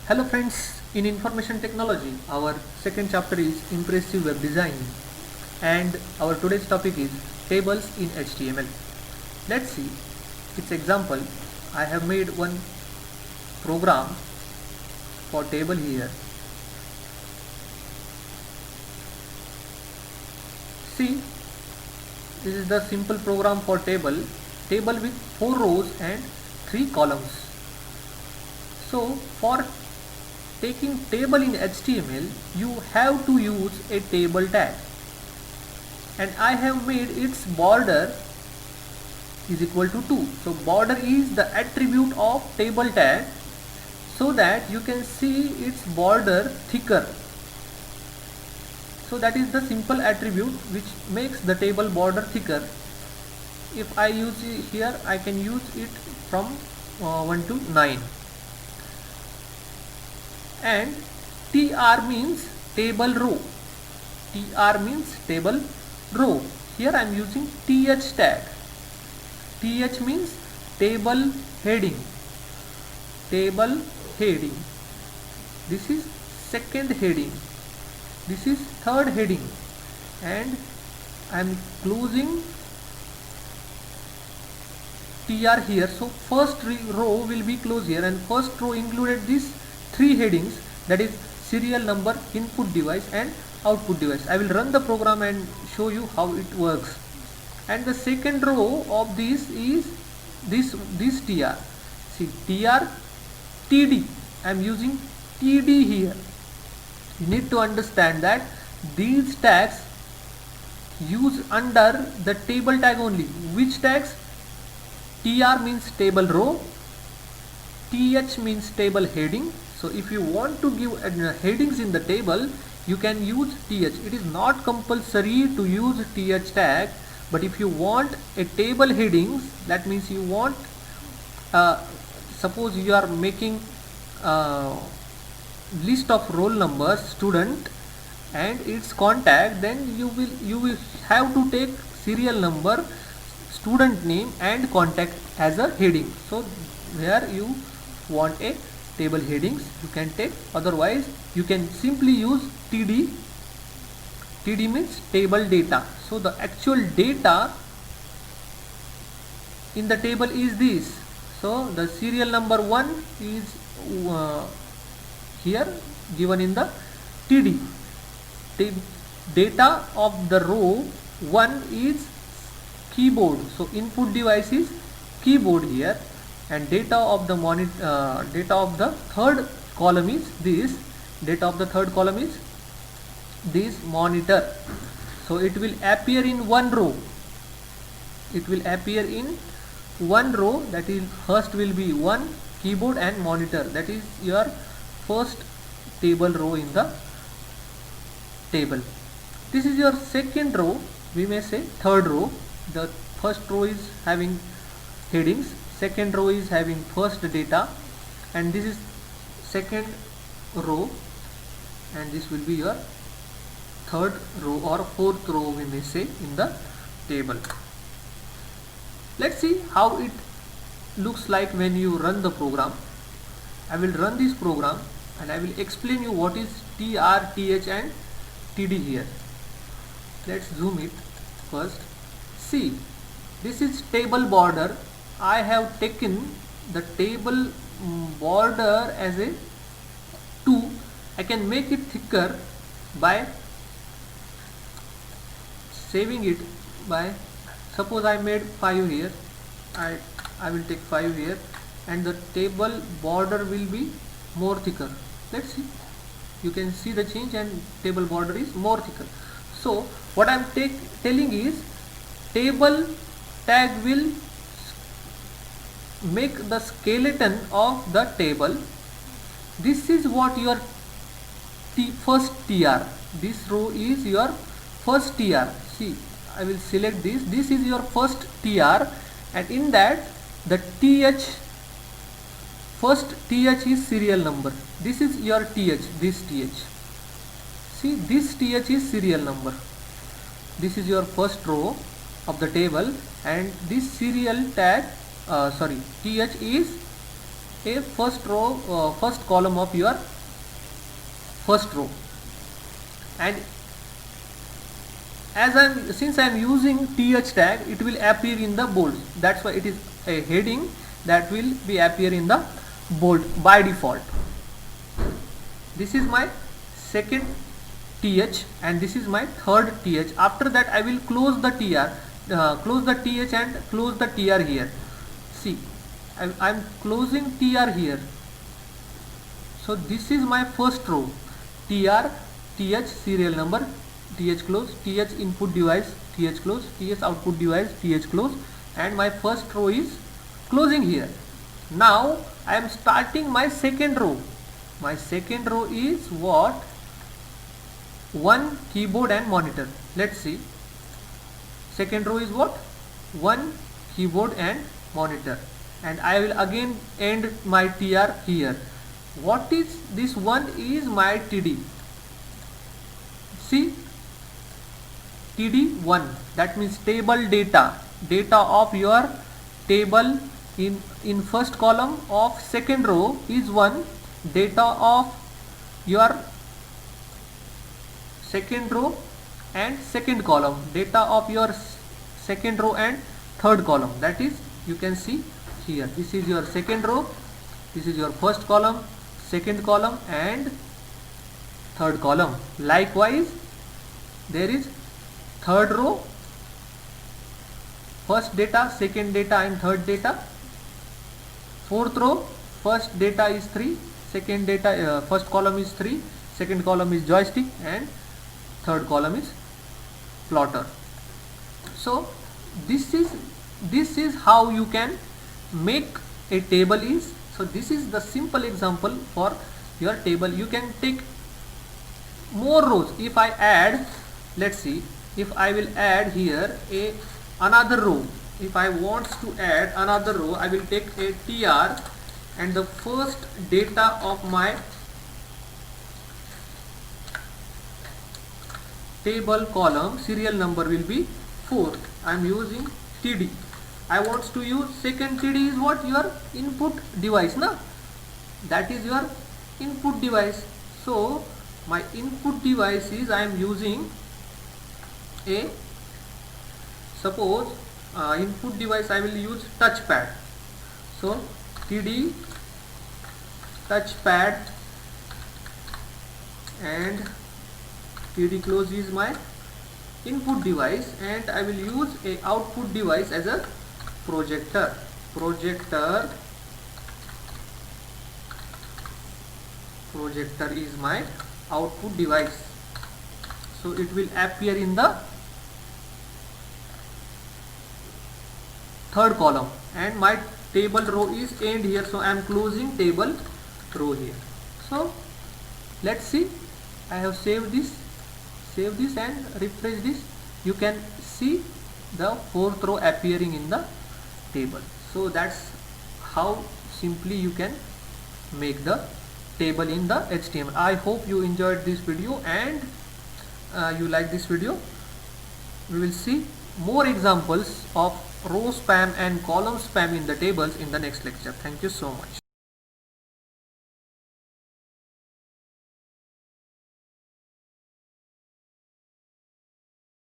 Hello friends, in information technology, our second chapter is impressive web design and our today's topic is tables in HTML. Let's see its example. I have made one program for table here. See, this is the simple program for table with 4 rows and 3 columns. So for taking table in HTML, you have to use a table tag, and I have made its border is equal to 2. So border is the attribute of table tag, so that you can see its border thicker. So that is the simple attribute which makes the table border thicker. If I use it here, I can use it from 1 to 9. And tr means table row. Tr means table row. Here I am using th tag. Th means table heading. Table heading. This is second heading. This is third heading. And I am closing tr here. So first row will be closed here, and first row included these 3 headings, that is serial number, input device and output device. I will run the program and show you how it works. And the second row of this is this tr. See, tr, td. I am using td here. You need to understand that these tags use under the table tag only. Which tags? tr means table row, th means table heading. So if you want to give headings in the table, you can use th. It is not compulsory to use th tag, but if you want a table headings, that means you want, suppose you are making list of roll numbers, student and its contact, then you will have to take serial number, student name and contact as a heading. So where you want a table headings, you can take, otherwise you can simply use td. Td means table data. So the actual data in the table is this. So the serial number 1 is here given in the td. The data of the row 1 is keyboard. So input device is keyboard here, and data of the data of the third column is this. Data of the third column is this monitor. So it will appear in one row. It will appear in one row, that is first will be 1 keyboard and monitor. That is your first table row in the table. This is your second row, we may say third row. The first row is having headings, second row is having first data, and this is second row, and this will be your third row or fourth row, we may say, in the table. Let's see how it looks like when you run the program. I will run this program and I will explain you what is tr, th and td here. Let's zoom it first. See, this is table border. I have taken the table border as a 2. I can make it thicker by saving it by, suppose I made 5 here, I will take 5 here, and the table border will be more thicker. Let's see, you can see the change, and table border is more thicker. So what I am telling is, table tag will make the skeleton of the table. This is what your first tr. This row is your first tr. See, I will select this. This is your first tr, and in that the th, first th is serial number. This is your th. This th. See, this th is serial number. This is your first row of the table, and this serial tag, th is a first row, first column of your first row, and since I am using th tag, it will appear in the bold. That's why it is a heading that will be appear in the bold by default. This is my second th and this is my third th. After that I will close the th and close the tr here. See, I am closing tr here. So this is my first row, tr, th serial number, th close, th input device, th close, th output device, th close, and my first row is closing here. Now I am starting my second row. My second row is what? One keyboard and monitor. Let's see. Second row is what? One keyboard and monitor, and I will again end my tr here. What is this one? Is my td. See, td1, that means table data of your table in first column of second row is 1, data of your second row and second column, data of your second row and third column, that is, you can see here, this is your second row, this is your first column, second column and third column. Likewise, there is third row, first data, second data and third data. Fourth row, first data is 3, second data, first column is 3, second column is joystick and third column is plotter. So this is how you can make a table is. So this is the simple example for your table. You can take more rows. If I add, let's see, if I will add here another row, if I want to add another row, I will take a tr and the first data of my table column serial number will be 4. I am using td. I want to use second td is what? Your input device, na? That is your input device. So my input device is, I am using a, suppose input device I will use touchpad. So td touchpad and td close is my input device, and I will use a output device as a projector. Projector is my output device. So it will appear in the third column, and my table row is end here, so I am closing table row here. So let's see, I have saved this and refresh this. You can see the fourth row appearing in the table. So that's how simply you can make the table in the HTML. I hope you enjoyed this video and you like this video. We will see more examples of row spam and column spam in the tables in the next lecture. Thank you so much.